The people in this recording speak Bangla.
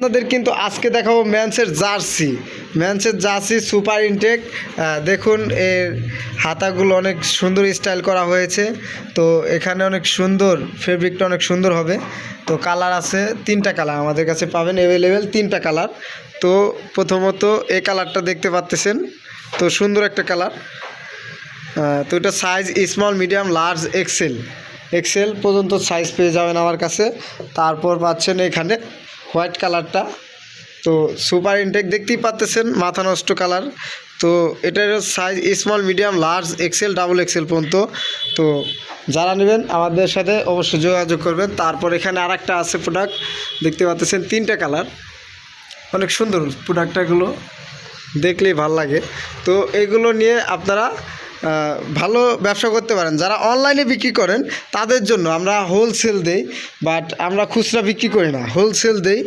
আপনাদের কিন্তু আজকে দেখাবো ম্যান্সের জার্সি সুপার ইনটেক। দেখুন এর হাতাগুলো অনেক সুন্দর স্টাইল করা হয়েছে। তো এখানে অনেক সুন্দর ফেব্রিকটা অনেক সুন্দর হবে। তো কালার আছে 3টা কালার আমাদের কাছে পাবেন অ্যাভেলেবেল 3টা কালার। তো প্রথমত এই কালারটা দেখতে পাচ্ছেন, তো সুন্দর একটা কালার। তো এটা size small medium large Excel পর্যন্ত সাইজ পেয়ে যাবেন আমার কাছে। তারপর পাচ্ছেন এখানে হোয়াইট কালারটা, তো সুপার ইনটেক দেখতেই পাচ্ছেন, মাথা নষ্ট কালার। তো এটার size small medium large XL double XL পর্যন্ত। তো যারা নেবেন আমাদের সাথে অবশ্যই যোগাযোগ করবেন। তারপর এখানে আরেকটা আছে প্রোডাক্ট, দেখতে পাচ্ছেন 3টা কালার, অনেক সুন্দর প্রোডাক্টগুলো দেখলেই ভাল লাগে। তো এগুলো নিয়ে আপনারা ভালো ব্যবসা করতে পারেন। যারা অনলাইনে বিক্রি করেন তাদের জন্য আমরা হোলসেল দেই, বাট আমরা খুচরা বিক্রি করি না, হোলসেল দেই।